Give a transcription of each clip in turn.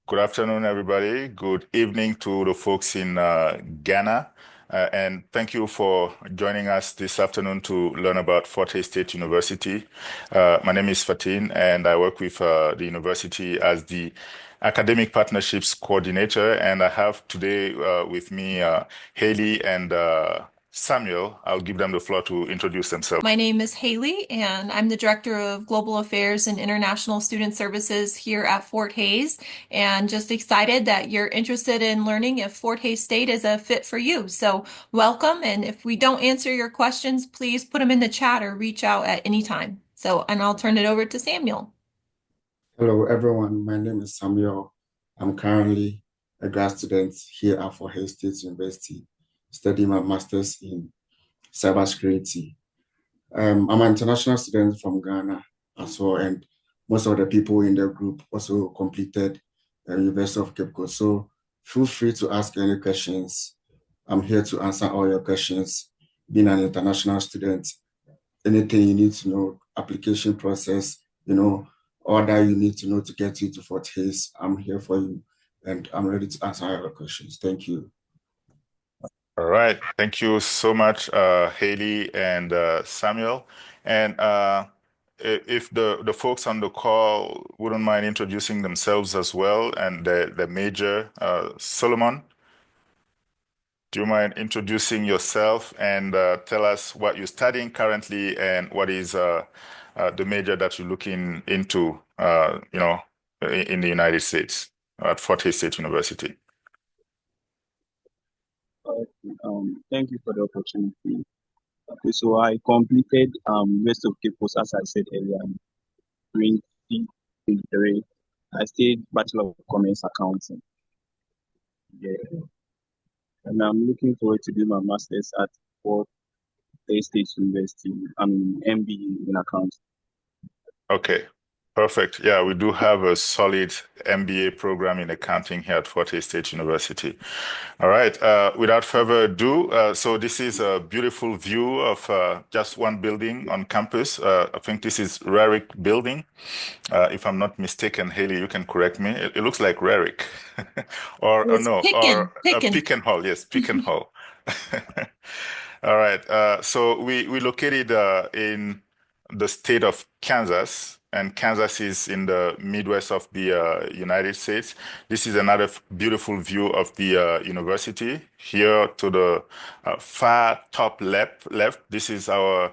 Good afternoon, everybody. Good evening to the folks in Ghana. And thank you for joining us this afternoon to learn about Fort Hays State University. My name is Fatin, and I work with the university as the Academic Partnerships Coordinator. And I have today with me Haley and Samuel. I'll give them the floor to introduce themselves. My name is Haley, and I'm the Director of Global Affairs and International Student Services here at Fort Hays. And just excited that you're interested in learning if Fort Hays State is a fit for you. So, welcome. And if we don't answer your questions, please put them in the chat or reach out at any time. And I'll turn it over to Samuel. Hello, everyone. My name is Samuel. I'm currently a grad student here at Fort Hays State University, studying my master's in cybersecurity. I'm an international student from Ghana as well, and most of the people in the group also completed University of Cape Coast. So feel free to ask any questions. I'm here to answer all your questions. Being an international student, anything you need to know, application process, all that you need to know to get you to Fort Hays, I'm here for you, and I'm ready to answer your questions. Thank you. All right. Thank you so much, Haley and Samuel. And if the folks on the call wouldn't mind introducing themselves as well, and the major, Solomon, do you mind introducing yourself and tell us what you're studying currently and what is the major that you're looking into, in the United States at Fort Hays State University? Thank you for the opportunity. Okay, so I completed University of Cape Coast, as I said earlier, in 2023. I stayed Bachelor of Commerce Accounting. Yeah. And I'm looking forward to do my master's at Fort Hays State University. I'm MBA in accounting. Okay, perfect. Yeah, we do have a solid MBA program in accounting here at Fort Hays State University. All right, without further ado, so this is a beautiful view of just one building on campus. I think this is Rarick Building. If I'm not mistaken, Haley, you can correct me. It looks like Rarick. or It's no, Pickin. or Pickin. Picken Hall. Yes, Picken Hall. All right, so we located in the state of Kansas, and Kansas is in the Midwest of the United States. This is another beautiful view of the university. Here to the far top left, this is our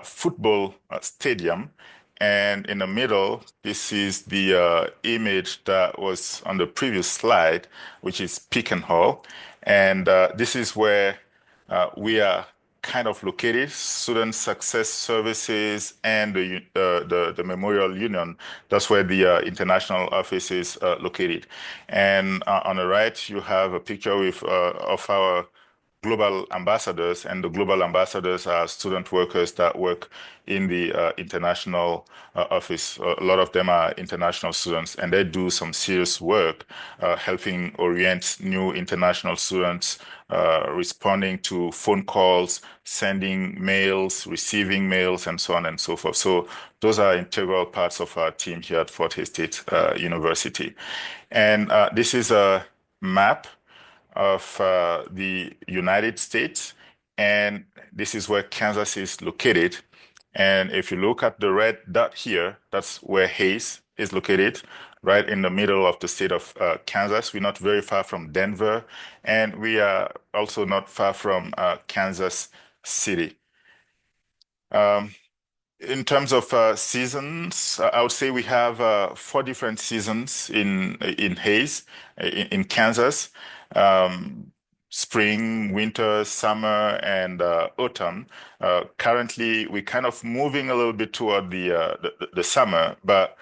football stadium. And in the middle, this is the image that was on the previous slide, which is Picken Hall. And this is where we are kind of located, Student Success Services and the Memorial Union. That's where the international office is located. And on the right, you have a picture of our global ambassadors, and the global ambassadors are student workers that work in the international office. A lot of them are international students, and they do some serious work helping orient new international students, responding to phone calls, sending mails, receiving mails, and so on and so forth. So those are integral parts of our team here at Fort Hays State University. And this is a map of the United States, and this is where Kansas is located. And if you look at the red dot here, that's where Hays is located, right in the middle of the state of Kansas. We're not very far from Denver, and we are also not far from Kansas City. In terms of seasons, I would say we have 4 different seasons in Hays, in Kansas. Spring, winter, summer, and autumn. Currently, we're kind of moving a little bit toward the summer, but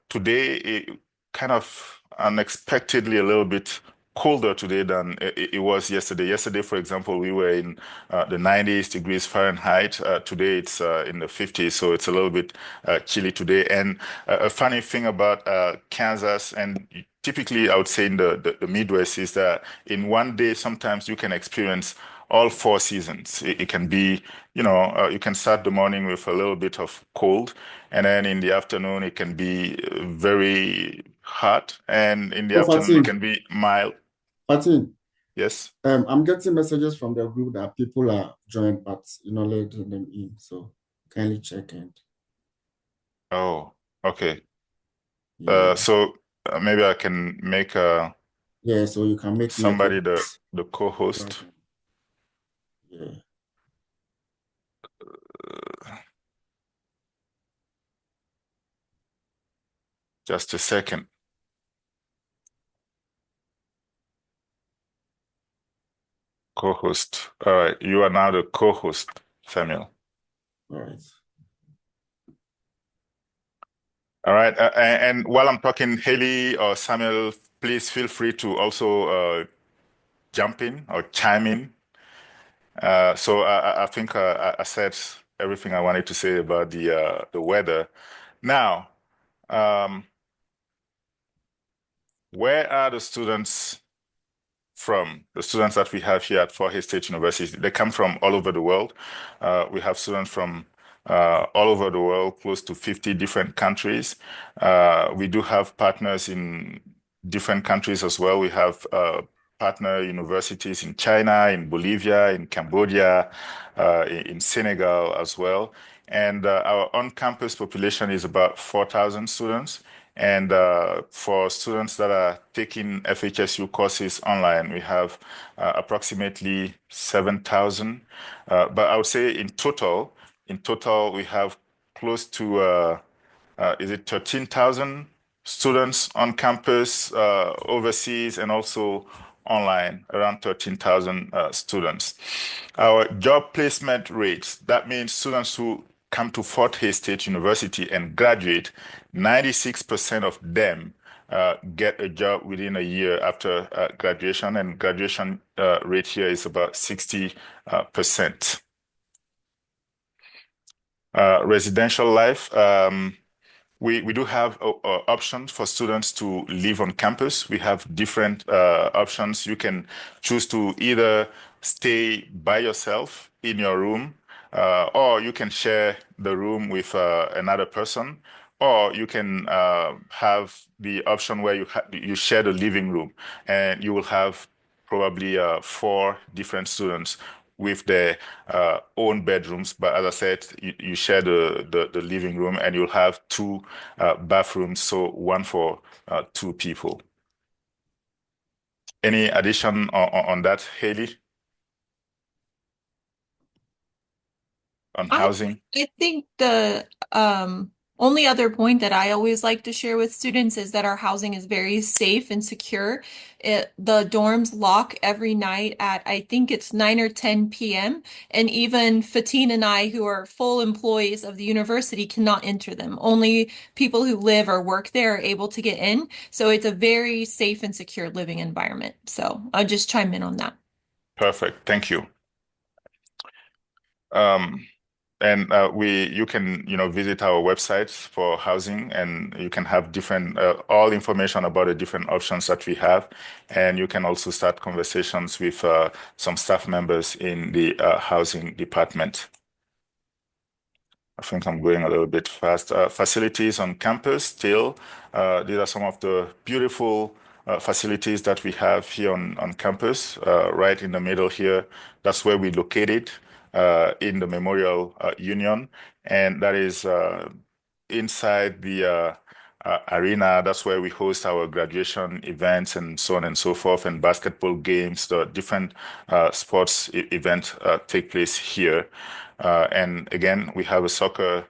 today it kind of unexpectedly a little bit colder today than it was yesterday. Yesterday, for example, we were in the 90s degrees Fahrenheit. Today it's in the 50s, so it's a little bit chilly today. And a funny thing about Kansas, and typically I would say in the Midwest, is that in one day, sometimes you can experience all 4 seasons. It can be, you can start the morning with a little bit of cold, and then in the afternoon, it can be very hot, and in the Oh, afternoon it Fatin, can be mild. Fatin, Yes. I'm getting messages from the group that people are joined, but letting them in. So kindly check and Oh, okay. yeah, So maybe I can make yeah. So you can make me a somebody co-host. the So I co-host. can, yeah. Just a second. Co-host. All right, you are now the co-host, Samuel. All right. All right, and while I'm talking, Haley or Samuel, please feel free to also jump in or chime in. So I think I said everything I wanted to say about the weather. Now, um, where are the students from? The students that we have here at Fort Hays State University, they come from all over the world. We have students from all over the world, close to 50 different countries. We do have partners in different countries as well. We have partner universities in China, in Bolivia, in Cambodia, in Senegal as well. And our on-campus population is about 4,000 students. And for students that are taking FHSU courses online, we have approximately 7,000. But I would say in total, we have close to is it 13,000 students on campus, overseas, and also online, around 13,000 students. Our job placement rates, that means students who come to Fort Hays State University and graduate, 96% of them get a job within a year after graduation, and graduation rate here is about 60%. Residential life. We do have options for students to live on campus. We have different options. You can choose to either stay by yourself in your room, or you can share the room with another person, or you can have the option where you share the living room, and you will have probably four different students with their own bedrooms. But as I said, you share the living room, and you'll have two bathrooms, so one for two people. Any addition on that, Haley, on I housing? I think the only other point that I always like to share with students is that our housing is very safe and secure. The dorms lock every night at I think it's 9 or 10 p.m. And even Fatine and I, who are full employees of the university, cannot enter them. Only people who live or work there are able to get in. So it's a very safe and secure living environment. So I'll just chime in on that. Perfect. Thank you. Um, and you can, visit our website for housing, and you can have different, all information about the different options that we have. And you can also start conversations with some staff members in the housing department. I think I'm going a little bit fast. Facilities on campus still. These are some of the beautiful facilities that we have here on campus, right in the middle here. That's where we located in the Memorial Union. And that is inside the arena. That's where we host our graduation events and so on and so forth, and basketball games. The different sports events take place here. And again, we have a soccer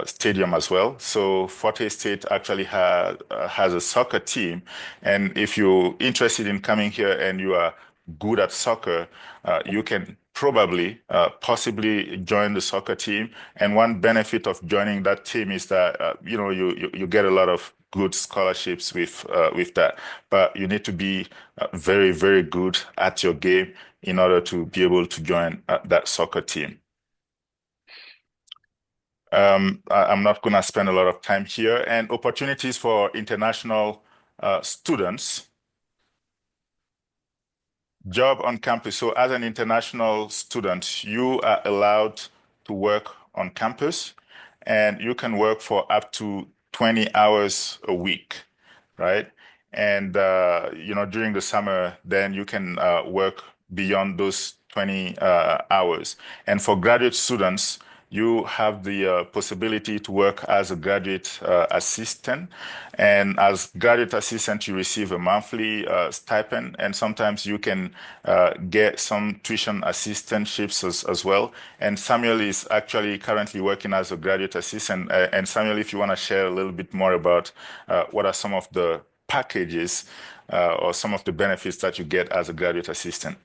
stadium as well. So Forte State actually has a soccer team. And if you're interested in coming here and you are good at soccer, you can probably, possibly join the soccer team. And one benefit of joining that team is that you get a lot of good scholarships with that. But you need to be very, very good at your game in order to be able to join that soccer team. I'm not going to spend a lot of time here. And opportunities for international students. Job on campus. So as an international student, you are allowed to work on campus, and you can work for up to 20 hours a week. right? And during the summer, then you can work beyond those 20 hours. And for graduate students, you have the possibility to work as a graduate assistant. And as graduate assistant, you receive a monthly stipend, and sometimes you can get some tuition assistantships as well. And Samuel is actually currently working as a graduate assistant. And Samuel, if you want to share a little bit more about what are some of the packages or some of the benefits that you get as a graduate assistant.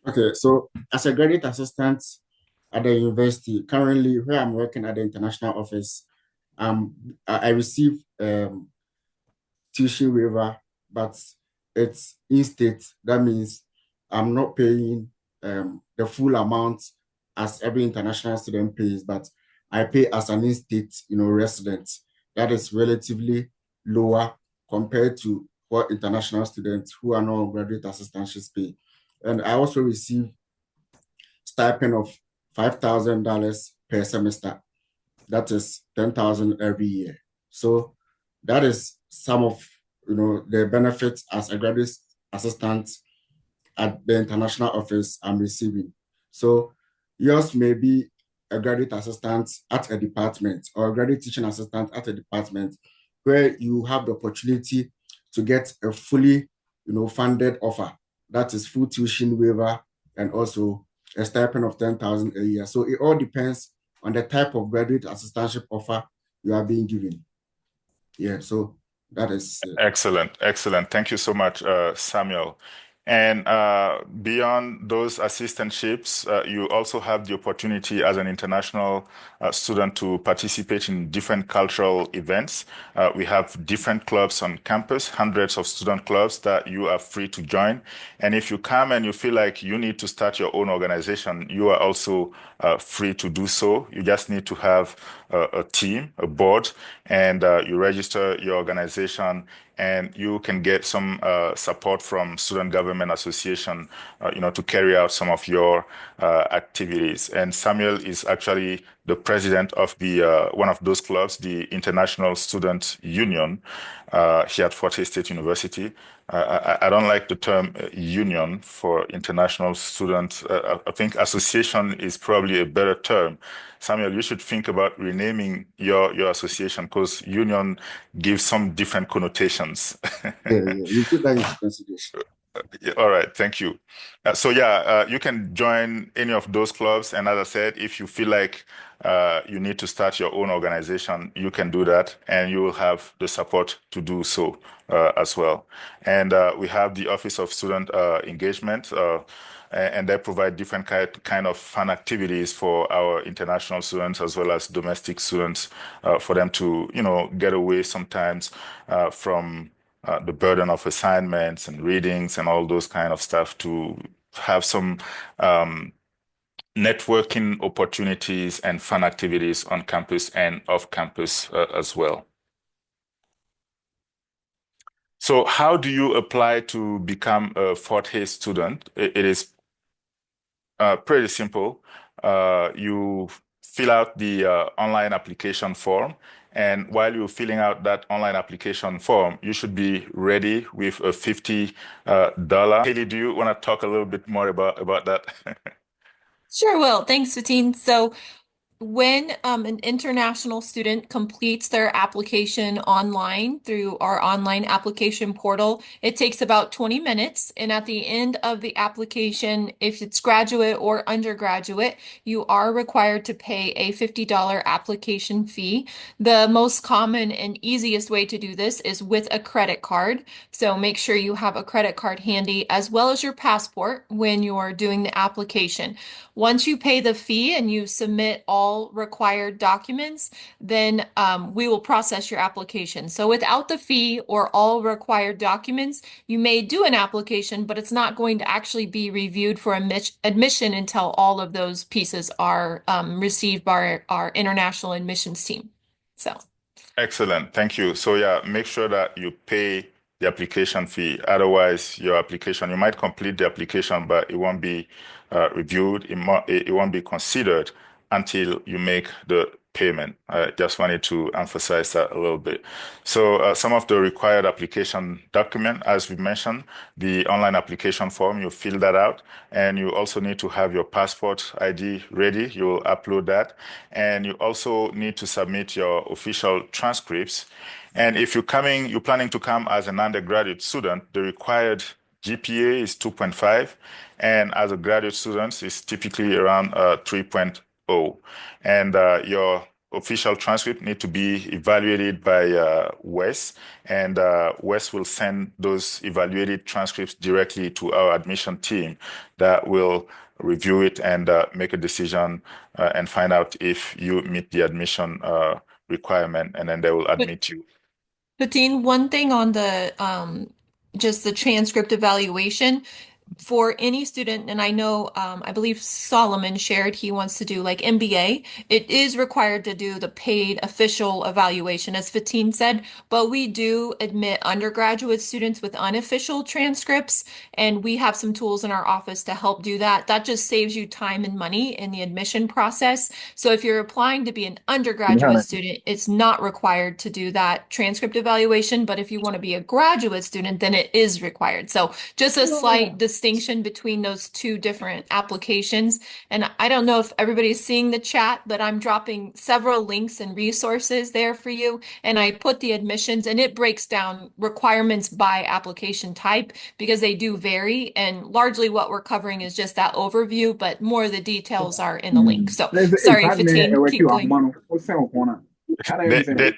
Okay, so as a graduate assistant at the university, currently where I'm working at the international office, I receive tuition waiver, but it's in-state. That means I'm not paying the full amount as every international student pays, but I pay as an in-state, resident. That is relatively lower compared to what international students who are not on graduate assistantships pay. And I also receive stipend of $5,000 per semester. That is 10,000 every year. So that is some of the benefits as a graduate assistant at the international office I'm receiving. So yours may be a graduate assistant at a department or a graduate teaching assistant at a department where you have the opportunity to get a fully funded offer. That is full tuition waiver and also a stipend of 10,000 a year. So it all depends on the type of graduate assistantship offer you are being given. Yeah, so that is Excellent, excellent. Thank you so much, Samuel. And beyond those assistantships, you also have the opportunity as an international student to participate in different cultural events. We have different clubs on campus, hundreds of student clubs that you are free to join. And if you come and you feel like you need to start your own organization, you are also free to do so. You just need to have a team, a board, and you register your organization, and you can get some support from Student Government Association, to carry out some of your activities. And Samuel is actually the president of the one of those clubs, the International Student Union, here at Fort Hays State University. I don't like the term union for international students. I think association is probably a better term. Samuel, you should think about renaming your association, because union gives some different connotations. yeah, we put that into consideration. Yeah, all right, thank you. You can join any of those clubs, and as I said, if you feel like you need to start your own organization, you can do that, and you will have the support to do so as well. And we have the Office of Student Engagement, and they provide different kind of fun activities for our international students as well as domestic students, for them to get away sometimes from the burden of assignments and readings and all those kind of stuff, to have some networking opportunities and fun activities on campus and off campus as well. So how do you apply to become a Fort Hays student? It is pretty simple. You fill out the online application form. And while you're filling out that online application form, you should be ready with a $50. Haley, do you want to talk a little bit more about that? Sure will. Thanks, Fatin. So when an international student completes their application online through our online application portal, it takes about 20 minutes. And at the end of the application, if it's graduate or undergraduate, you are required to pay a $50 application fee. The most common and easiest way to do this is with a credit card. So make sure you have a credit card handy as well as your passport when you are doing the application. Once you pay the fee and you submit all required documents, then we will process your application. So without the fee or all required documents, you may do an application, but it's not going to actually be reviewed for admission until all of those pieces are received by our international admissions team. So. Excellent. Thank you. So yeah, make sure that you pay the application fee. Otherwise, your application, you might complete the application, but it won't be reviewed. It won't be considered until you make the payment. I just wanted to emphasize that a little bit. So some of the required application document, as we mentioned, the online application form, you fill that out, and you also need to have your passport ID ready. You'll upload that, and you also need to submit your official transcripts. And if you're planning to come as an undergraduate student, the required GPA is 2.5, and as a graduate student, it's typically around 3.0. And your official transcript need to be evaluated by Wes, and Wes will send those evaluated transcripts directly to our admission team that will review it and make a decision and find out if you meet the admission requirement, and then they will admit you. Fatin, one thing on the just the transcript evaluation for any student, and I know I believe Solomon shared he wants to do like MBA, it is required to do the paid official evaluation, as Fatin said, but we do admit undergraduate students with unofficial transcripts, and we have some tools in our office to help do that. That just saves you time and money in the admission process. So if you're applying to be an undergraduate student, it's not required to do that transcript evaluation, but if you want to be a graduate student, then it is required. So just a slight distinction between those two different applications. And I don't know if everybody's seeing the chat, but I'm dropping several links and resources there for you. And I put the admissions, and it breaks down requirements by application type because they do vary. And largely what we're covering is just that overview, but more of the details are in the link. So sorry, Fatin, keep going.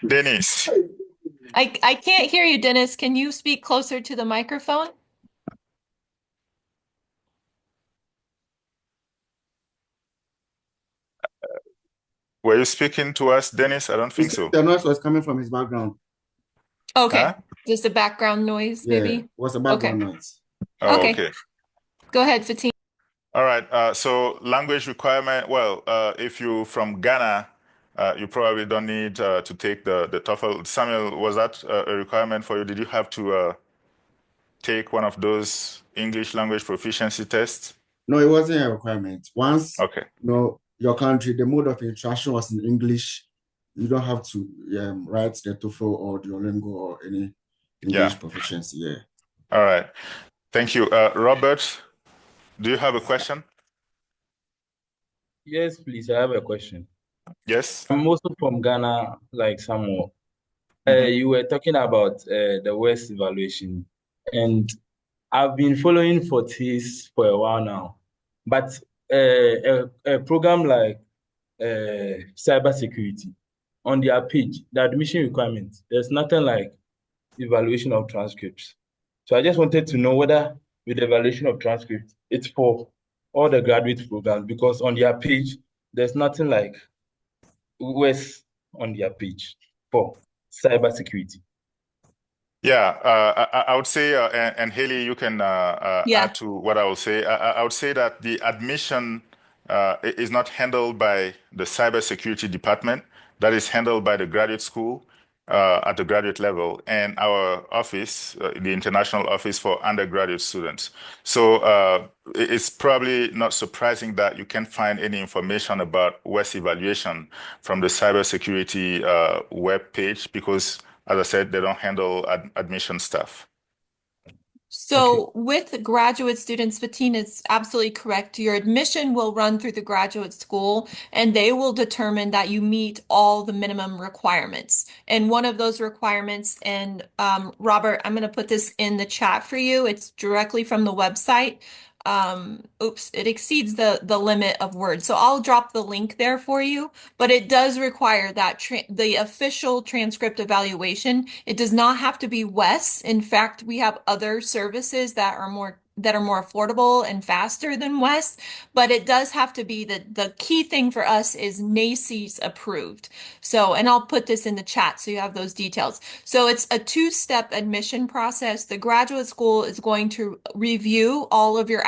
Dennis, I can't hear you, Dennis. Can you speak closer to the microphone? were you speaking to us, Dennis? I don't think so. The noise was coming from his background. Okay. Huh? Just a background noise, Yeah, maybe? was a background noise. Oh, Okay. okay. Go ahead, Fatin. All right. So language requirement. Well, if you're from Ghana, you probably don't need to take the TOEFL. Samuel, was that a requirement for you? Did you have to take one of those English language proficiency tests? No, it wasn't a requirement. Once, Okay. your country, the mode of interaction was in English, you don't have to write the TOEFL or Duolingo or any English proficiency. Yeah. All right. Thank you. Robert, do you have a question? Yes, please. I have a question. Yes. I'm also from Ghana, like Samuel. You were talking about the West evaluation, and I've been following Fortis for a while now. But a program like cybersecurity, on their page, the admission requirements, there's nothing like evaluation of transcripts. So I just wanted to know whether with the evaluation of transcripts, it's for all the graduate programs, because on their page, there's nothing like West on their page for cybersecurity. Yeah, I would say, and Haley, you can add to what I will say. I would say that the admission is not handled by the cybersecurity department. That is handled by the graduate school at the graduate level, and our office, the international office for undergraduate students. So it's probably not surprising that you can't find any information about West evaluation from the cybersecurity web page because, as I said, they don't handle admission stuff. So with graduate students, Fatin is absolutely correct. Your admission will run through the graduate school, and they will determine that you meet all the minimum requirements. And one of those requirements, and Robert, I'm going to put this in the chat for you. It's directly from the website. Oops, it exceeds the limit of words. So I'll drop the link there for you, but it does require that the official transcript evaluation. It does not have to be WES. In fact, we have other services that are more affordable and faster than WES, but it does have to be the key thing for us is NACES approved. So, and I'll put this in the chat so you have those details. So it's a two-step admission process. The graduate school is going to review all of your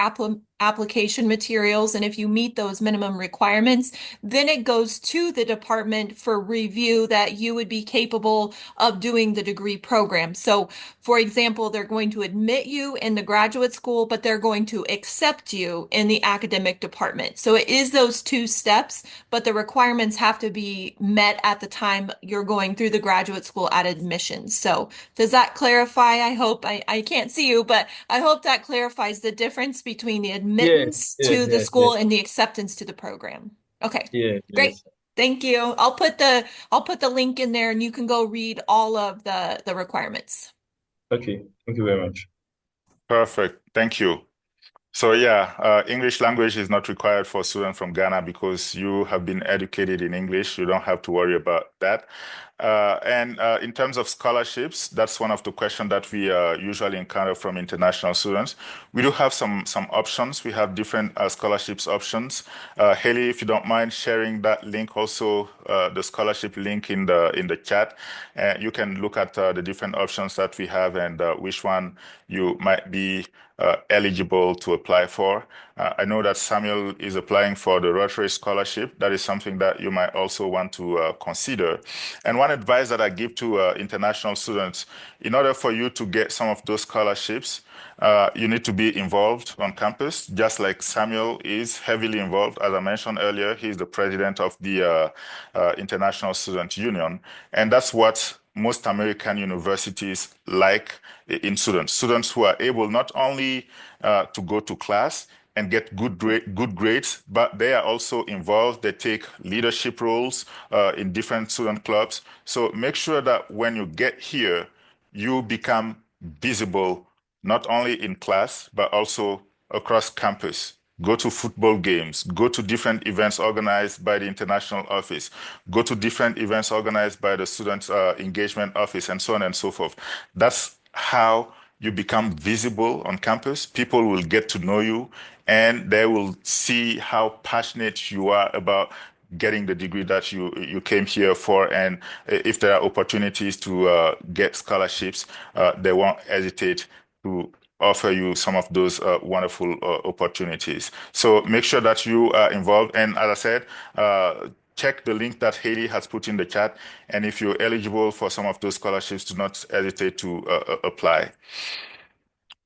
application materials, and if you meet those minimum requirements, then it goes to the department for review that you would be capable of doing the degree program. So, for example, they're going to admit you in the graduate school, but they're going to accept you in the academic department. So it is those two steps, but the requirements have to be met at the time you're going through the graduate school at admissions. So does that clarify? I hope I can't see you, but I hope that clarifies the difference between the Yes, admittance yes, to the yes, yes, school and the acceptance to the program. Okay, yes, great. yes. Thank you. I'll put the link in there and you can go read all of the requirements. Okay, thank you very much. Perfect. Thank you. So yeah, English language is not required for students from Ghana because you have been educated in English. You don't have to worry about that. And in terms of scholarships, that's one of the questions that we usually encounter from international students. We do have some options. We have different scholarships options. Haley, if you don't mind sharing that link, also the scholarship link in the chat, you can look at the different options that we have and which one you might be eligible to apply for. I know that Samuel is applying for the Rotary Scholarship. That is something that you might also want to consider. And one advice that I give to international students, in order for you to get some of those scholarships, you need to be involved on campus, just like Samuel is heavily involved. As I mentioned earlier, he's the president of the International Student Union. And that's what most American universities like in students who are able not only to go to class and get good grades, but they are also involved. They take leadership roles in different student clubs. So make sure that when you get here, you become visible not only in class, but also across campus. Go to football games, go to different events organized by the international office, go to different events organized by the student engagement office, and so on and so forth. That's how you become visible on campus. People will get to know you and they will see how passionate you are about getting the degree that you came here for. And if there are opportunities to get scholarships, they won't hesitate to offer you some of those wonderful opportunities. So make sure that you are involved. And as I said, check the link that Haley has put in the chat. And if you're eligible for some of those scholarships, do not hesitate to apply.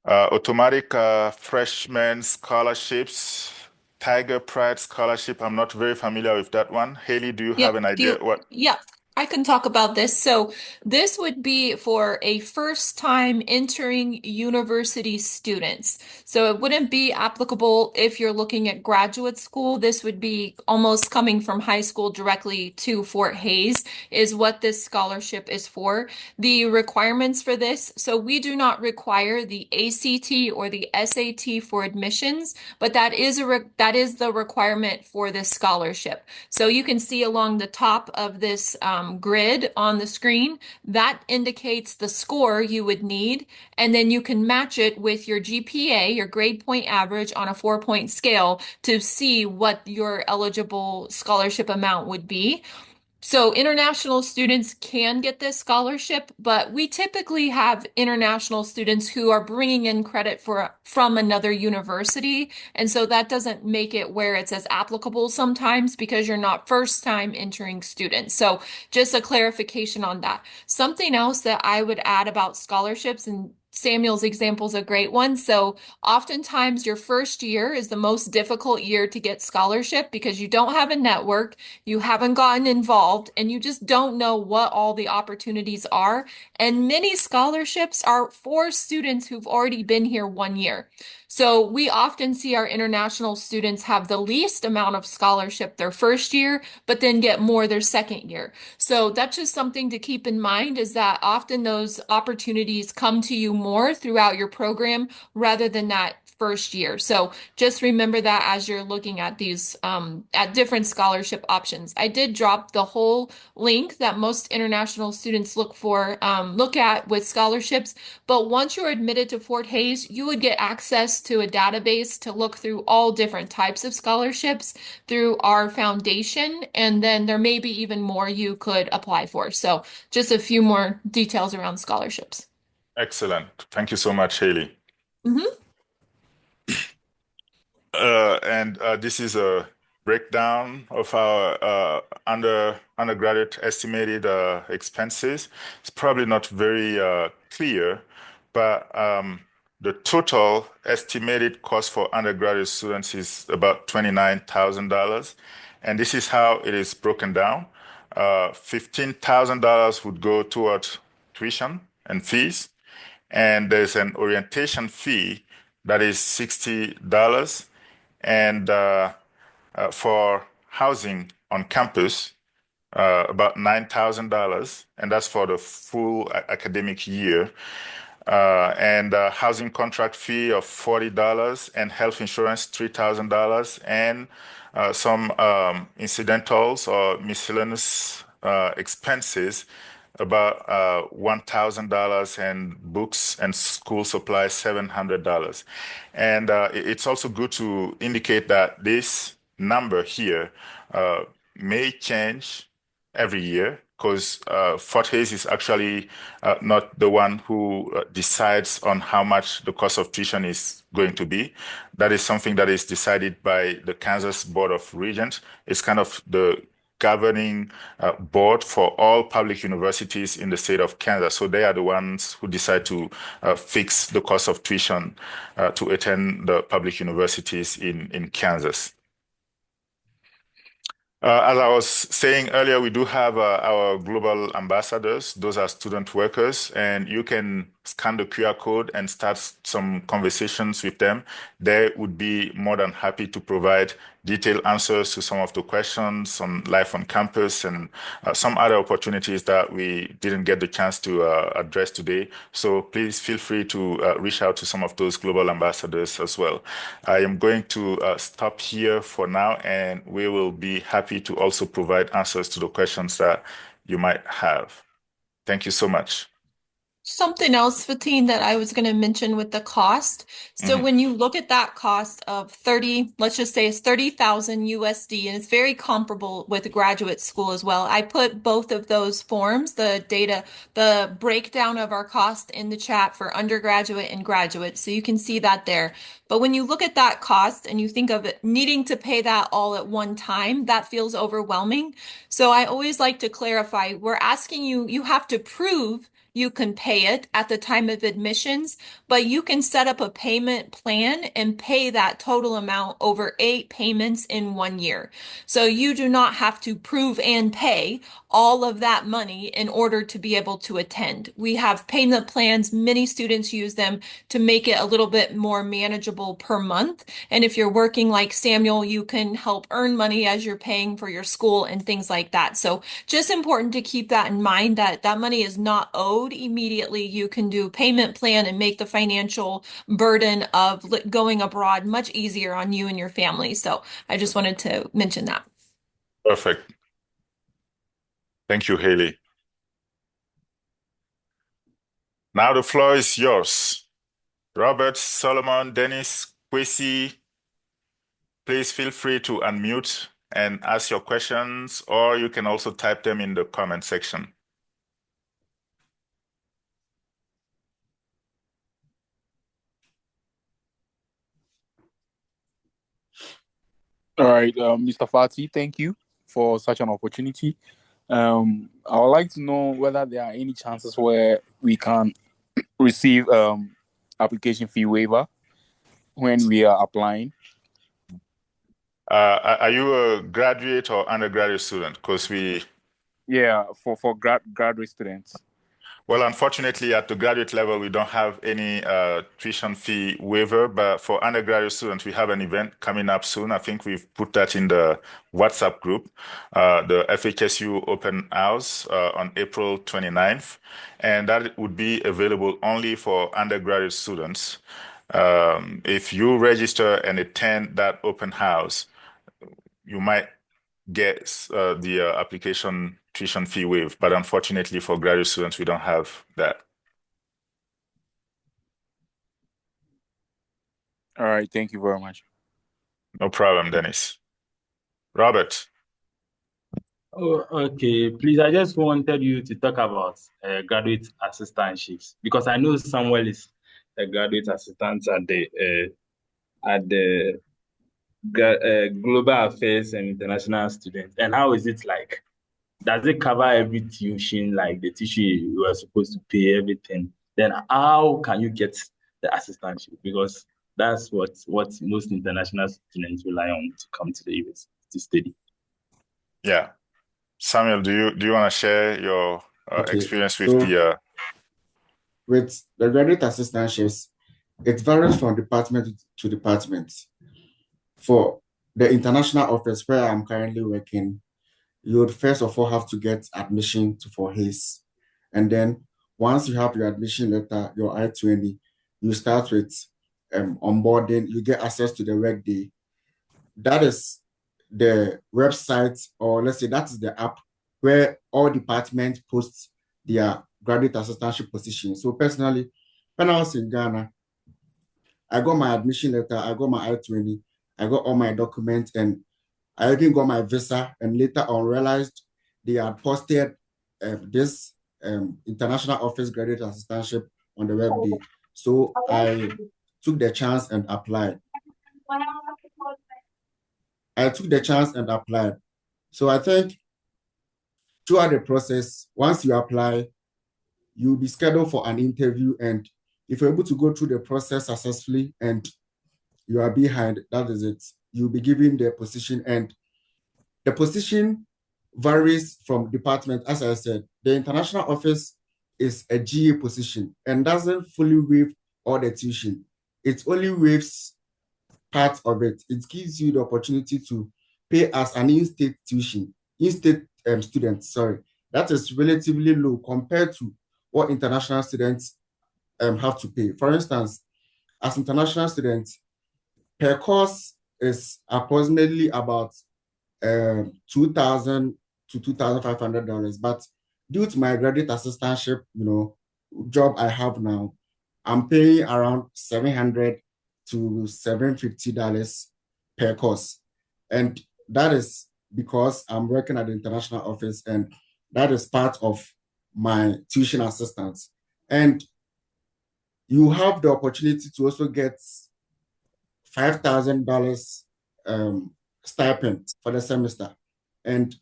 Automatic freshman scholarships, Tiger Pride scholarship. I'm not very familiar with that one. Haley, do you have Yep. an idea what? Yeah, I can talk about this. So this would be for a first time entering university students. So it wouldn't be applicable if you're looking at graduate school. This would be almost coming from high school directly to Fort Hays is what this scholarship is for. The requirements for this, so we do not require the ACT or the SAT for admissions, but that is that is the requirement for this scholarship. So you can see along the top of this grid on the screen, that indicates the score you would need, and then you can match it with your GPA, your grade point average on a 4-point scale to see what your eligible scholarship amount would be. So international students can get this scholarship, but we typically have international students who are bringing in credit from another university, and so that doesn't make it where it's as applicable sometimes because you're not first time entering students. So just a clarification on that. Something else that I would add about scholarships, and Samuel's example is a great one. So oftentimes your first year is the most difficult year to get scholarship because you don't have a network, you haven't gotten involved, and you just don't know what all the opportunities are. And many scholarships are for students who've already been here 1 year. So we often see our international students have the least amount of scholarship their first year, but then get more their second year. So that's just something to keep in mind is that often those opportunities come to you more throughout your program rather than that first year. So just remember that as you're looking at these at different scholarship options. I did drop the whole link that most international students look at with scholarships, but once you're admitted to Fort Hays, you would get access to a database to look through all different types of scholarships through our foundation, and then there may be even more you could apply for. So just a few more details around scholarships. Excellent. Thank you so much, Haley. Mhm. And this is a breakdown of our undergraduate estimated expenses. It's probably not very clear, but the total estimated cost for undergraduate students is about $29,000. And this is how it is broken down. $15,000 would go toward tuition and fees, and there's an orientation fee that is $60. And for housing on campus, about $9,000, and that's for the full academic year. And housing contract fee of $40 and health insurance $3,000 and some incidentals or miscellaneous expenses about $1,000 and books and school supplies $700. And it's also good to indicate that this number here may change every year because Fort Hays is actually not the one who decides on how much the cost of tuition is going to be. That is something that is decided by the Kansas Board of Regents. It's kind of the governing board for all public universities in the state of Kansas. So they are the ones who decide to fix the cost of tuition to attend the public universities in Kansas. As I was saying earlier, we do have our global ambassadors. Those are student workers, and you can scan the QR code and start some conversations with them. They would be more than happy to provide detailed answers to some of the questions on life on campus and some other opportunities that we didn't get the chance to address today. So please feel free to reach out to some of those global ambassadors as well. I am going to stop here for now, and we will be happy to also provide answers to the questions that you might have. Thank you so much. Something else, Fatin, that I was going to mention with the cost. So Mhm. when you look at that cost of 30, let's just say it's 30,000 USD, and it's very comparable with graduate school as well. I put both of those forms, the data, the breakdown of our cost in the chat for undergraduate and graduate. So you can see that there. But when you look at that cost and you think of it needing to pay that all at one time, that feels overwhelming. So I always like to clarify, we're asking you, you have to prove you can pay it at the time of admissions, but you can set up a payment plan and pay that total amount over 8 payments in 1 year. So you do not have to prove and pay all of that money in order to be able to attend. We have payment plans. Many students use them to make it a little bit more manageable per month. And if you're working like Samuel, you can help earn money as you're paying for your school and things like that. So just important to keep that in mind that that money is not owed immediately. You can do payment plan and make the financial burden of going abroad much easier on you and your family. So I just wanted to mention that. Perfect. Thank you, Haley. Now the floor is yours. Robert, Solomon, Dennis, Kwesi, please feel free to unmute and ask your questions, or you can also type them in the comment section. All right, Mr. Fati, thank you for such an opportunity. I would like to know whether there are any chances where we can receive application fee waiver when we are applying. Are you a graduate or undergraduate student? Because Yeah, for graduate students. Well, unfortunately, at the graduate level, we don't have any tuition fee waiver, but for undergraduate students, we have an event coming up soon. I think we've put that in the WhatsApp group, the FHSU Open House on April 29th, and that would be available only for undergraduate students. If you register and attend that open house, you might get the application tuition fee waived, but unfortunately for graduate students, we don't have that. All right, thank you very much. No problem, Dennis. Robert. Oh, okay. Please, I just wanted you to talk about graduate assistantships because I know Samuel is a graduate assistant at the global affairs and international students, and how is it like? Does it cover every tuition, like the tuition you are supposed to pay, everything? Then how can you get the assistantship? Because that's what most international students rely on to come to the US to study. Yeah. Samuel, do you want to share your Okay. experience with So the with the graduate assistantships, it varies from department to department. For the international office where I'm currently working, you would first of all have to get admission for HACE. And then once you have your admission letter, your I-20, you start with onboarding, you get access to the workday. That is the website, or let's say that is the app where all departments post their graduate assistantship position. So personally, when I was in Ghana, I got my admission letter, I got my I-20, I got all my documents, and I even got my visa. And later on realized they had posted this international office graduate assistantship on the web day. So I took the chance and applied. So I think throughout the process, once you apply, you'll be scheduled for an interview. And if you're able to go through the process successfully and you are behind, that is it. You'll be given the position, and the position varies from department. As I said, the international office is a GA position and doesn't fully waive all the tuition. It only waives part of it. It gives you the opportunity to pay as an in-state tuition, in-state student, sorry. That is relatively low compared to what international students have to pay. For instance, as international students, per course is approximately about 2,000 to $2,500. But due to my graduate assistantship, job I have now, I'm paying around $700 to $750 per course. And that is because I'm working at the international office, and that is part of my tuition assistance. And you have the opportunity to also get $5,000 stipend for the semester. And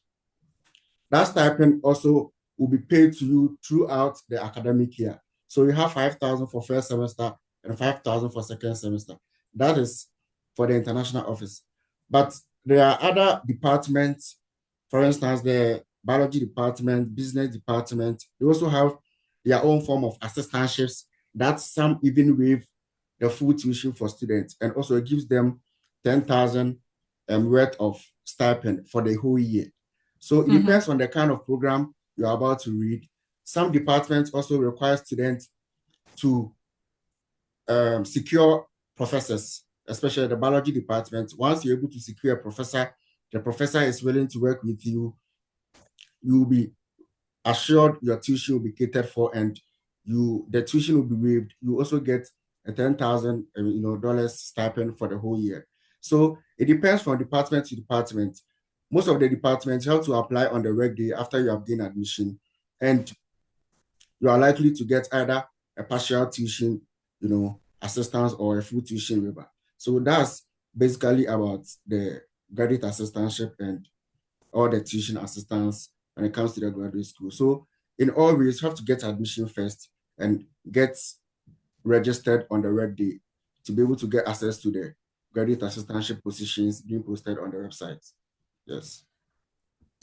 that stipend also will be paid to you throughout the academic year. So you have 5,000 for first semester and 5,000 for second semester. That is for the international office. But there are other departments, for instance, the biology department, business department, they also have their own form of assistantships that some even waive the full tuition for students, and also it gives them 10,000 worth of stipend for the whole year. So it depends on the kind of program you're about to read. Some departments also require students to secure professors, especially the biology department. Once you're able to secure a professor, the professor is willing to work with you. You'll be assured your tuition will be catered for, and the tuition will be waived. You also get a 10,000 dollars stipend for the whole year. So it depends from department to department. Most of the departments you have to apply on the workday after you have gained admission, and you are likely to get either a partial tuition, assistance, or a full tuition waiver. So that's basically about the graduate assistantship and all the tuition assistance when it comes to the graduate school. So in all ways, you have to get admission first and get registered on the workday to be able to get access to the graduate assistantship positions being posted on the website. Yes.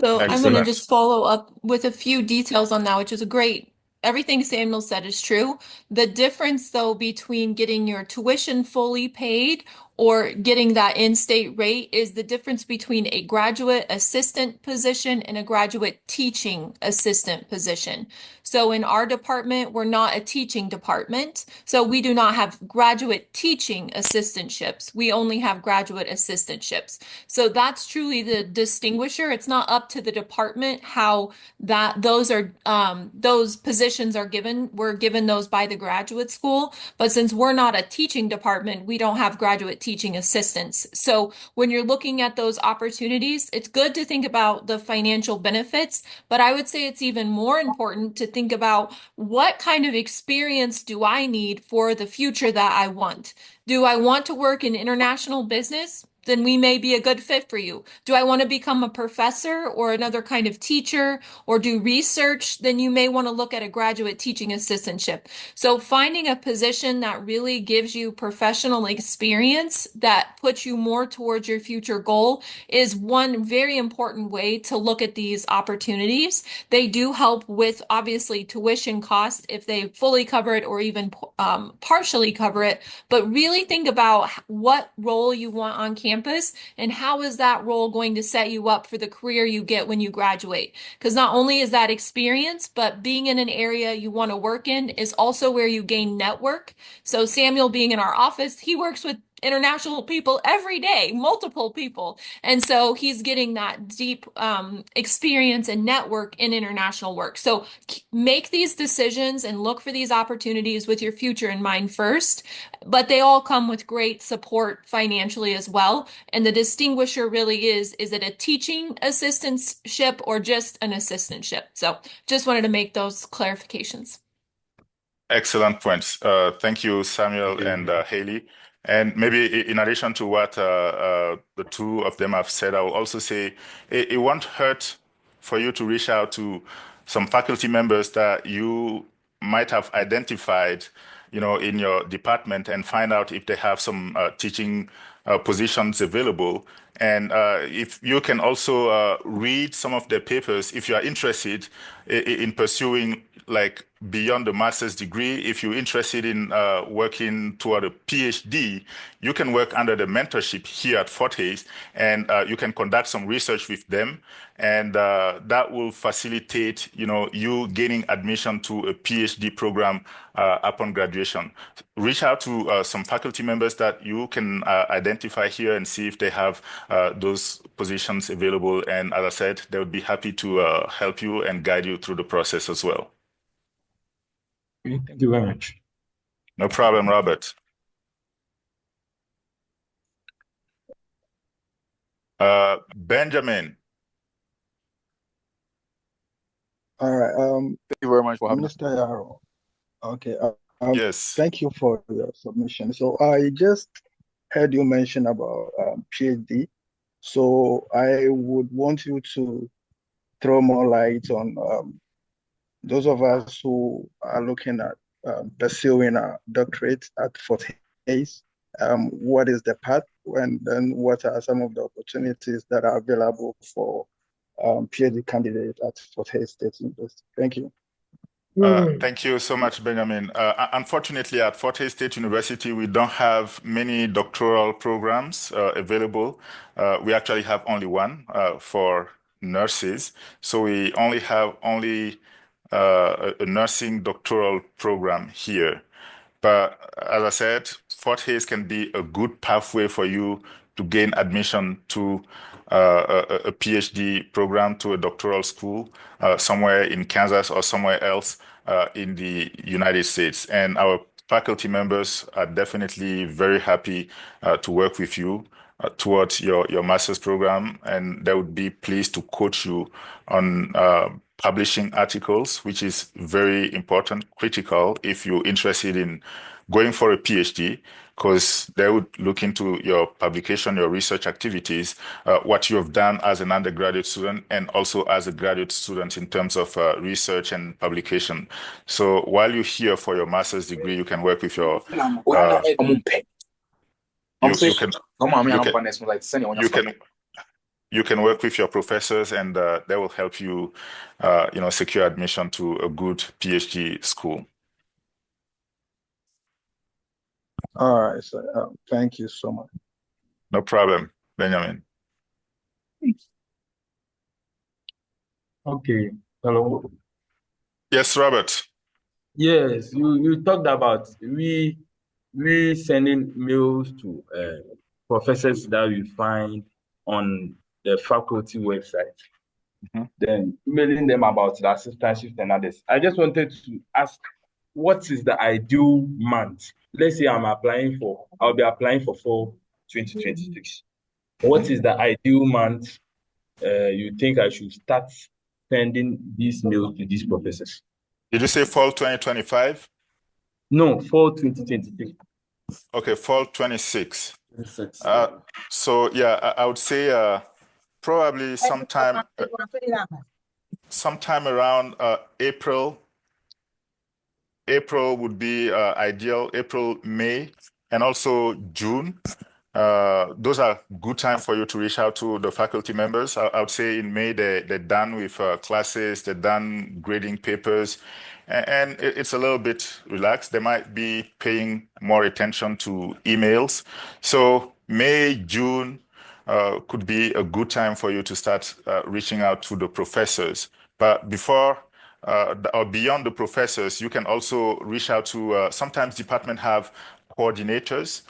So I'm going to excellent? just follow up with a few details on that, which is a great. Everything Samuel said is true. The difference, though, between getting your tuition fully paid or getting that in-state rate is the difference between a graduate assistant position and a graduate teaching assistant position. So in our department, we're not a teaching department. So we do not have graduate teaching assistantships. We only have graduate assistantships. So that's truly the distinguisher. It's not up to the department how those positions are given. We're given those by the graduate school, but since we're not a teaching department, we don't have graduate teaching assistants. So when you're looking at those opportunities, it's good to think about the financial benefits, but I would say it's even more important to think about what kind of experience do I need for the future that I want? Do I want to work in international business? then we may be a good fit for you. Do I want to become a professor or another kind of teacher or do research? Then you may want to look at a graduate teaching assistantship. So finding a position that really gives you professional experience that puts you more towards your future goal is one very important way to look at these opportunities. They do help with obviously tuition costs if they fully cover it or even partially cover it, but really think about what role you want on campus and how is that role going to set you up for the career you get when you graduate. Because not only is that experience, but being in an area you want to work in is also where you gain network. So Samuel being in our office, he works with international people every day, multiple people. And so he's getting that deep experience and network in international work. So make these decisions and look for these opportunities with your future in mind first, but they all come with great support financially as well. And the distinguisher really is it a teaching assistantship or just an assistantship? So just wanted to make those clarifications. Excellent points. Thank you, Samuel and Haley. And maybe in addition to what the two of them have said, I will also say it won't hurt for you to reach out to some faculty members that you might have identified, in your department and find out if they have some teaching positions available. And if you can also read some of their papers, if you are interested in pursuing like beyond the master's degree, if you're interested in working toward a PhD, you can work under the mentorship here at Fort Hays, and you can conduct some research with them, and that will facilitate, you gaining admission to a PhD program upon graduation. Reach out to some faculty members that you can identify here and see if they have those positions available. And as I said, they would be happy to help you and guide you through the process as well. Thank you very much. No problem, Robert. Benjamin. All right. Thank you very much for having us. Mr. Yaro. Okay. Yes. Thank you for your submission. So I just heard you mention about PhD. So I would want you to throw more light on those of us who are looking at pursuing a doctorate at Fort Hays. What is the path, and then what are some of the opportunities that are available for PhD candidate at Fort Hays State University? Thank you. Thank you so much, Benjamin. Unfortunately, at Fort Hays State University, we don't have many doctoral programs available. We actually have only one for nurses. So we only have a nursing doctoral program here. But as I said, Fort Hays can be a good pathway for you to gain admission to a PhD program, to a doctoral school somewhere in Kansas or somewhere else in the United States. And our faculty members are definitely very happy to work with you towards your master's program, and they would be pleased to coach you on publishing articles, which is very important, critical if you're interested in going for a PhD, because they would look into your publication, your research activities, what you have done as an undergraduate student and also as a graduate student in terms of research and publication. So while you're here for your master's degree, you can work with your you can work with your professors, and they will help you, secure admission to a good PhD school. All right, so thank you so much. No problem, Benjamin. Okay. Hello. Yes, Robert. Yes, you talked about we sending mails to professors that we find on the faculty website, then emailing them about the assistantships and others. I just wanted to ask, what is the ideal month? Let's say I'll be applying for fall 2026. What is the ideal month you think I should start sending these mails to these professors? Did you say fall 2025? No, fall 2026. Okay, fall 26. 26. So yeah, I would say probably sometime around April. April would be ideal. April, May, and also June. Those are good time for you to reach out to the faculty members. I would say in May they're done with classes, they're done grading papers, and it's a little bit relaxed. They might be paying more attention to emails. So May, June could be a good time for you to start reaching out to the professors. But before or beyond the professors, you can also reach out to sometimes department have coordinators.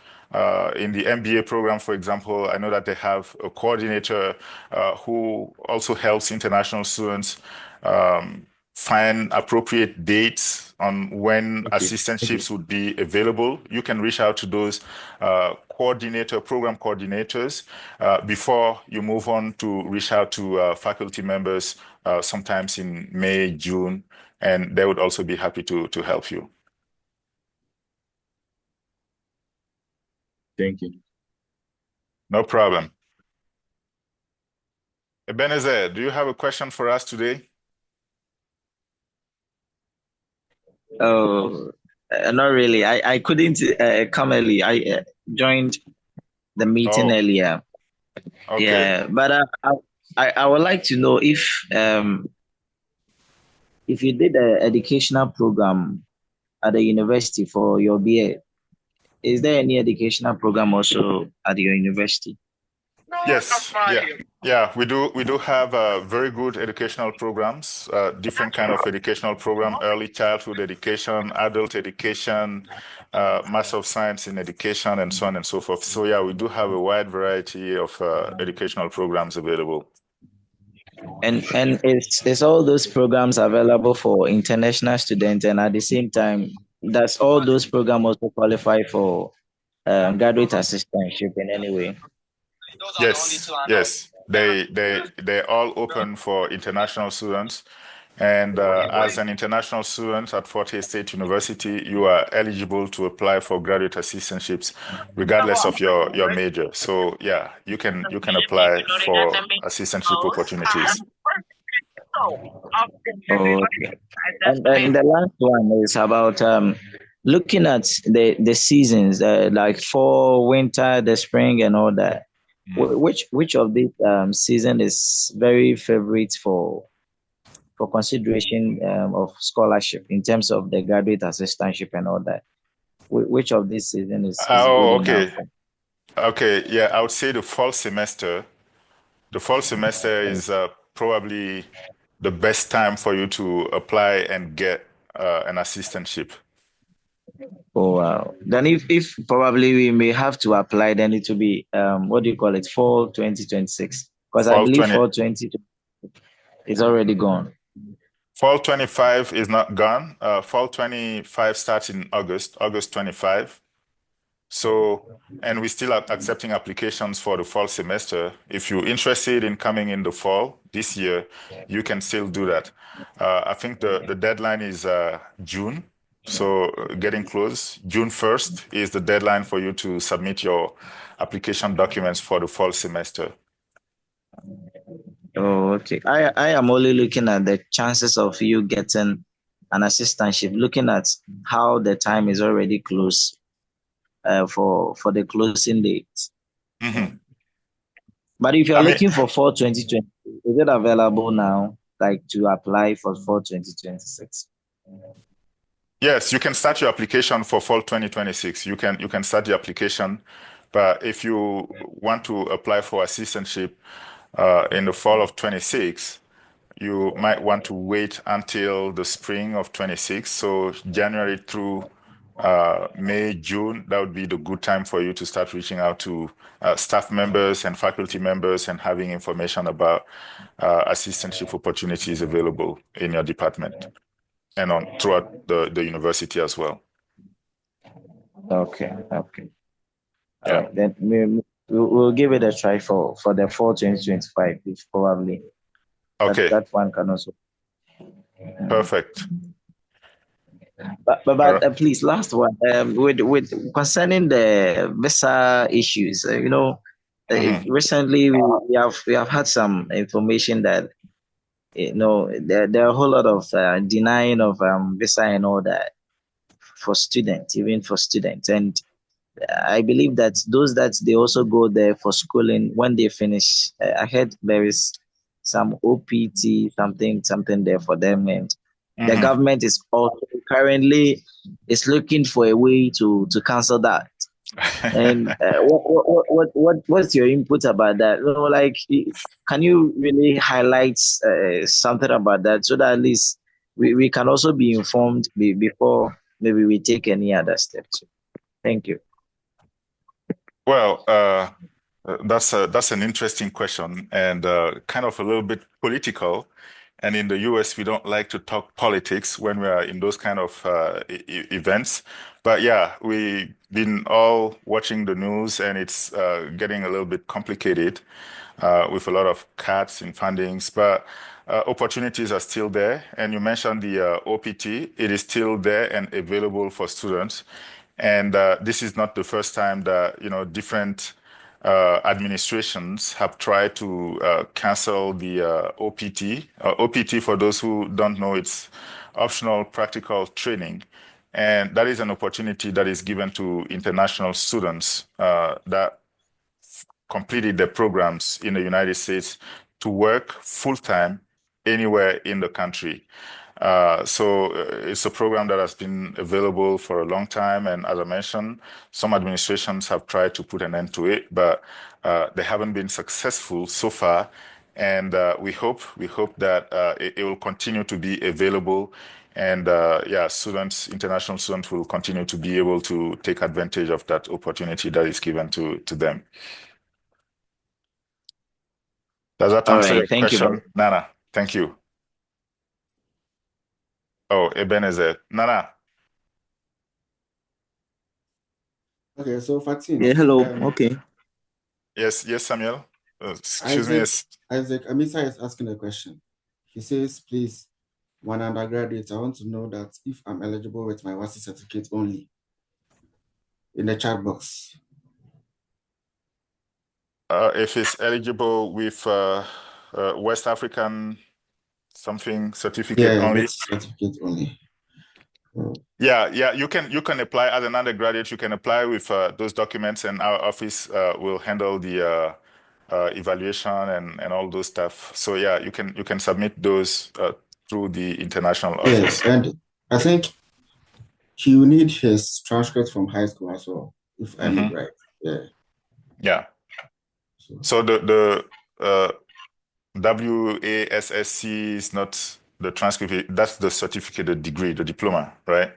In the MBA program, for example, I know that they have a coordinator who also helps international students find appropriate dates on when Okay. assistantships would be available. You can reach out to those program coordinators before you move on to reach out to faculty members sometimes in May, June, and they would also be happy to help you. Thank you. No problem. Ebenezer, do you have a question for us today? Oh, not really. I couldn't come early. I joined the meeting Oh, earlier. okay. Yeah, but I would like to know if you did an educational program at the university for your BA, is there any educational program also at your university? Yes, yeah, we do have very good educational programs, different kind of educational program, early childhood education, adult education, Master of Science in Education, and so on and so forth. So yeah, we do have a wide variety of educational programs available. And is all those programs available for international students, and at the same time, does all those programs also qualify for graduate assistantship in any way? Yes, they're all open for international students. And as an international student at Fort Hays State University, you are eligible to apply for graduate assistantships, regardless of your major. So yeah, you can apply for assistantship opportunities. Okay. And the last one is about looking at the seasons, like fall, winter, the spring, and all that. Which of these season is very favorite for consideration of scholarship in terms of the graduate assistantship and all that? Which of these season is Oh, good enough? okay. Yeah, I would say the fall semester. The fall semester is probably the best time for you to apply and get an assistantship. Oh wow. Then if probably we may have to apply, then it will be what do you call it? Fall 2026. Because I Fall believe 20, fall 20 is already gone. Fall 25 is not gone. Fall 25 starts in August 25. So, and we still are accepting applications for the fall semester. If you're interested in coming in the fall this year, you can still do that. I think the deadline is June. So getting close. June 1st is the deadline for you to submit your application documents for the fall semester. Oh, okay. I am only looking at the chances of you getting an assistantship, looking at how the time is already close for the closing date. Mm-hmm. But if you're I mean, looking for fall 2020, is it available now, like to apply for fall 2026? yes, you can start your application for fall 2026. You can start the application, but if you want to apply for assistantship in the fall of 26, you might want to wait until the spring of 26. So January through May, June, that would be the good time for you to start reaching out to staff members and faculty members and having information about assistantship opportunities available in your department and throughout the university as well. Okay. All Yeah. right. Then we'll give it a try for the fall 2025, if probably Okay. that one can also. Perfect. All right. Please, last one. With concerning the visa issues, Mhm. recently we have had some information that there are a whole lot of denying of visa and all that for students, even for students, and I believe that those that they also go there for schooling when they finish. I heard there is some OPT something there for them, and the Mhm. government is also currently is looking for a way to cancel that. And what's your input about that? Like, can you really highlight something about that so that at least we can also be informed before maybe we take any other steps? Thank you. Well, that's an interesting question and kind of a little bit political. And in the US, we don't like to talk politics when we are in those kind of events. But yeah, we've been all watching the news, and it's getting a little bit complicated with a lot of cuts in fundings. But opportunities are still there. And you mentioned the OPT; it is still there and available for students. And this is not the first time that different administrations have tried to cancel the OPT. OPT, for those who don't know, it's optional practical training. And that is an opportunity that is given to international students that completed their programs in the United States to work full time anywhere in the country. So it's a program that has been available for a long time, and as I mentioned, some administrations have tried to put an end to it, but they haven't been successful so far. And we hope that it will continue to be available, and yeah, international students will continue to be able to take advantage of that opportunity that is given to them. Does that All answer right, your thank you. question, Nana? Thank you. Oh, Ebenezer. Nana. Okay, so Fatin, Yeah, hello. Okay. Yes, Samuel. Excuse me. Isaac Yes. Isaac Amisa is asking a question. He says, please, one undergraduate, I want to know that if I'm eligible with my WASI certificate only in the chat box. If it's eligible with West African something certificate Yeah, only. with certificate only. Yeah, you can apply as an undergraduate. You can apply with those documents, and our office will handle the evaluation and all those stuff. So yeah, you can submit those through the international office. Yes, and I think he will need his transcript from high school as well, if I read right. Yeah. Yeah. So So the WASSC is not the transcript. That's the certificate, the degree, the diploma, right?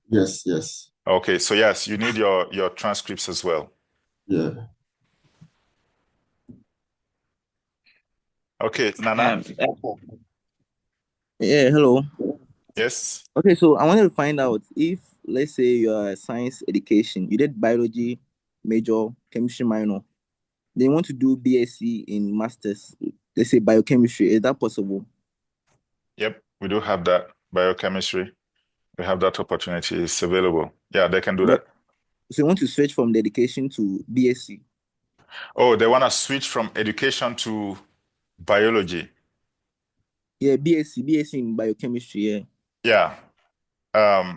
yes. Okay, so yes, you need your transcripts as well. Yeah. Okay, Nana. Yeah, hello. Yes. Okay, so I wanted to find out if, let's say, you are science education, you did biology major, chemistry minor, then you want to do BSc in masters, let's say biochemistry. Is that possible? Yep, we do have that biochemistry. We have that opportunity. It's available. Yeah, they can do But that. so you want to switch from the education to BSc? Oh, they want to switch from education to biology. Yeah, BSc in biochemistry. Yeah. Yeah.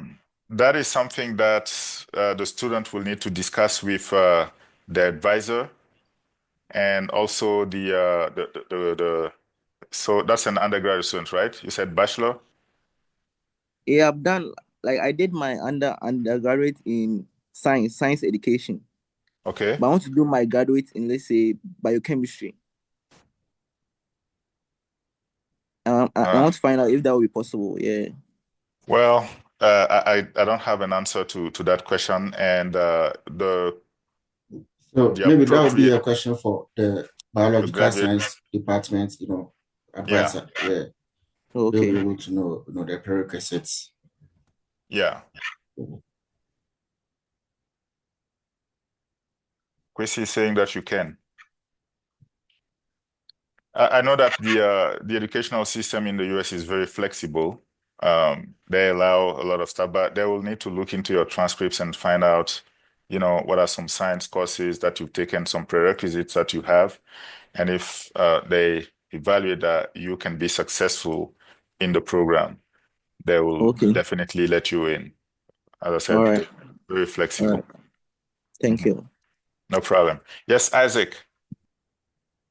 That is something that the student will need to discuss with the advisor and also the so that's an undergraduate student, right? You said bachelor? Yeah, I've done, like, I did my undergraduate in science education, Okay. but I want to do my graduate in, let's say, biochemistry. I Uh, want to find out if that will be possible. Yeah. well, I don't have an answer to that question, and So the maybe that would be a appropriate question for the the biological graduate. science department, Yeah, advisor. Yeah. They'll be Okay. able to know, the prerequisites. yeah. Chrissy is saying that you can. I know that the educational system in the US is very flexible. They allow a lot of stuff, but they will need to look into your transcripts and find out, what are some science courses that you've taken, some prerequisites that you have. And if they evaluate that you can be successful in the program, they will Okay. definitely let you in. As I All said, right. very All flexible. right. Thank you. No problem. Yes, Isaac.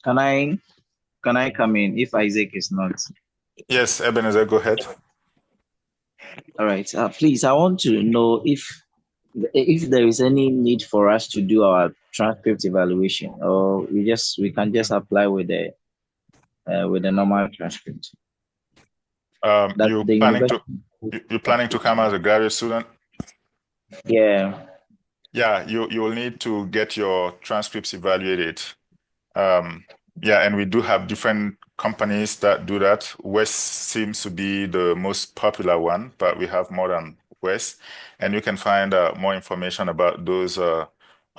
Can I come in if Isaac is not? Yes, Ebenezer, go ahead. All right. Please, I want to know if there is any need for us to do our transcript evaluation, or we can just apply with the normal transcript. That You the planning university. you planning to come as a graduate student? Yeah. Yeah, you will need to get your transcripts evaluated. Yeah, and we do have different companies that do that. West seems to be the most popular one, but we have more than West. And you can find more information about those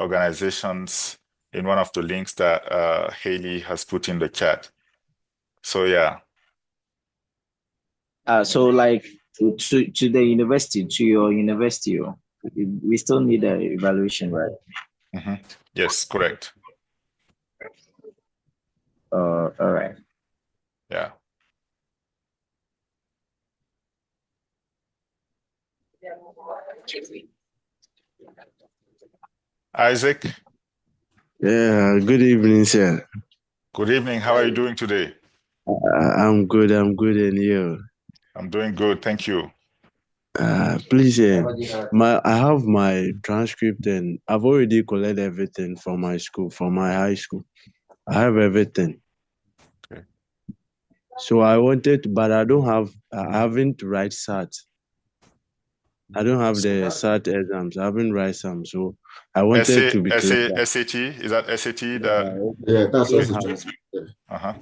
organizations in one of the links that Haley has put in the chat. So yeah. So like to the university, to your university, we still need an evaluation, right? Yes, correct. All right. Yeah. Isaac, Yeah, good evening, sir. good evening. How are you doing today? I'm good, and you? I'm doing good, thank you. Please, I have my transcript and I've already collected everything from my school, from my high school. I have everything. Okay. So but I haven't write SAT. I don't have the SAT exams. I haven't write some, so I wanted to be clear. SAT, is that SAT that? Yeah, that's Okay. also transcript. Uh-huh.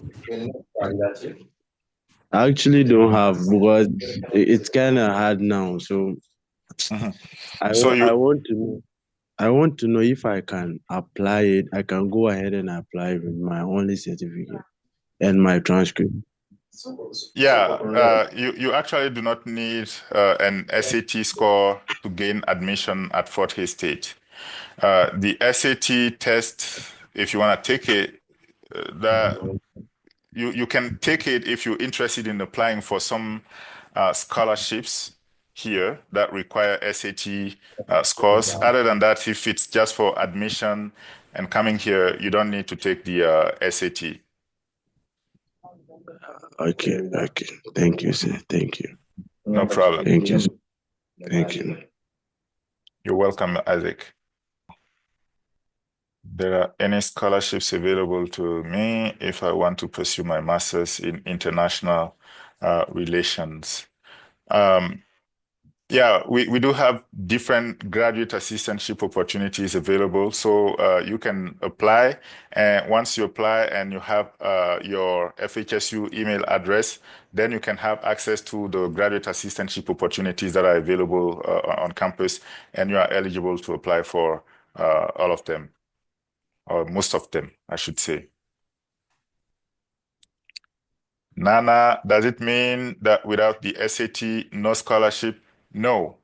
I actually don't have because it's kind of hard now. So So I want to know if I can apply it. I can go ahead and apply with my only certificate and my transcript. yeah, you actually do not need an SAT score to gain admission at Fort Hays State. The SAT test, if you want to take it, that you can take it if you're interested in applying for some scholarships here that require SAT scores. Other than that, if it's just for admission and coming here, you don't need to take the SAT. Okay. Thank you, sir. Thank you. No problem. Thank you. Thank you. You're welcome, Isaac. There are any scholarships available to me if I want to pursue my master's in international relations. Yeah, we do have different graduate assistantship opportunities available. So you can apply, and once you apply and you have your FHSU email address, then you can have access to the graduate assistantship opportunities that are available on campus, and you are eligible to apply for all of them, or most of them, I should say. Nana, does it mean that without the SAT, no scholarship? No,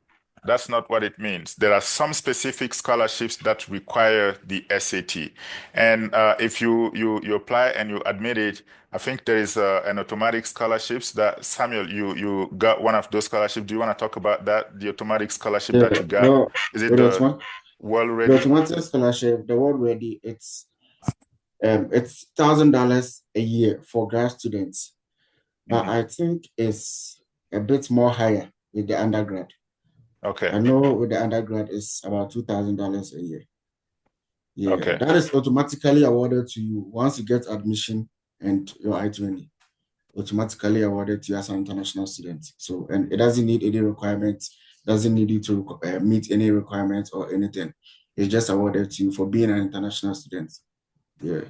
that's not what it means. There are some specific scholarships that require the SAT. And if you apply and you admit it, I think there is an automatic scholarships that, Samuel, you got one of those scholarships. Do you want to talk about that, the automatic scholarship that you got? No, Is it the World the Ready? automatic scholarship, the World Ready, it's $1,000 a year for grad students. But I think it's a bit more higher with the undergrad. Okay. I know with the undergrad it's about $2,000 a year. Yeah, Okay. that is automatically awarded to you once you get admission and your I-20, automatically awarded to you as an international student. So, and it doesn't need any requirements, doesn't need you to meet any requirements or anything. It's just awarded to you for being an international student. Yeah.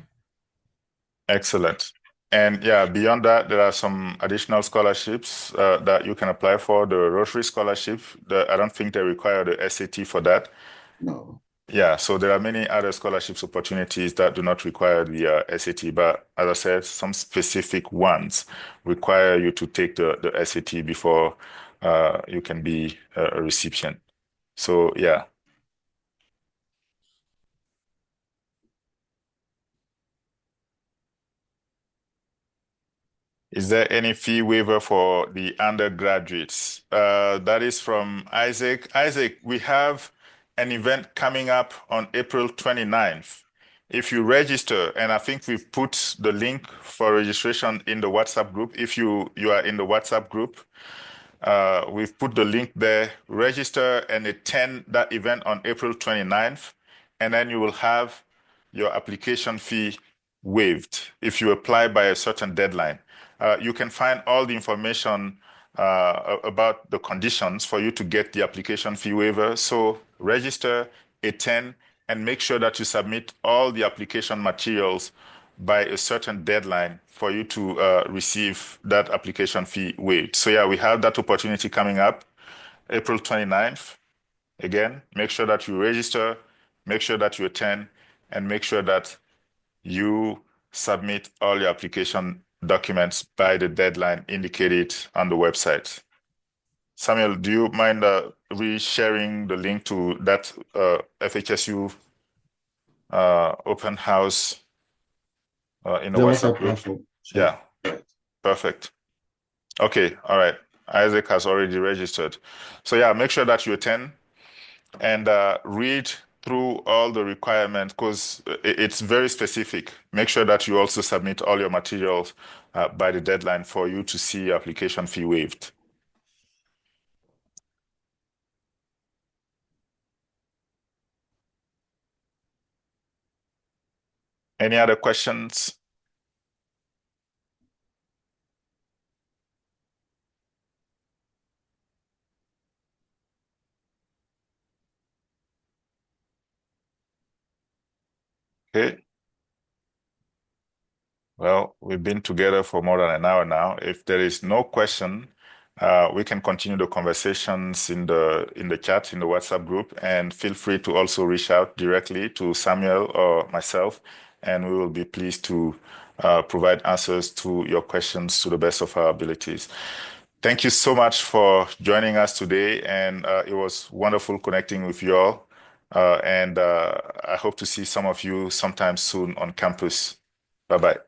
Excellent. And yeah, beyond that, there are some additional scholarships that you can apply for. The Rotary Scholarship, I don't think they require the SAT for that. No. Yeah, so there are many other scholarships opportunities that do not require the SAT, but as I said, some specific ones require you to take the SAT before you can be a recipient. So yeah. Is there any fee waiver for the undergraduates? That is from Isaac. Isaac, we have an event coming up on April 29th. If you register, and I think we've put the link for registration in the WhatsApp group. If you are in the WhatsApp group, we've put the link there. Register and attend that event on April 29th, and then you will have your application fee waived if you apply by a certain deadline. You can find all the information about the conditions for you to get the application fee waiver. So register, attend, and make sure that you submit all the application materials by a certain deadline for you to receive that application fee waived. So yeah, we have that opportunity coming up, April 29th. Again, make sure that you register, make sure that you attend, and make sure that you submit all your application documents by the deadline indicated on the website. Samuel, do you mind re-sharing the link to that FHSU open house in the WhatsApp group? Platform. Yeah, perfect. Okay, all right. Isaac has already registered. So yeah, make sure that you attend and read through all the requirements because it's very specific. Make sure that you also submit all your materials by the deadline for you to see your application fee waived. Any other questions? Okay. Well, we've been together for more than an hour now. If there is no question, we can continue the conversations in the chat, in the WhatsApp group, and feel free to also reach out directly to Samuel or myself, and we will be pleased to provide answers to your questions to the best of our abilities. Thank you so much for joining us today, and it was wonderful connecting with you all. And I hope to see some of you sometime soon on campus. Bye-bye.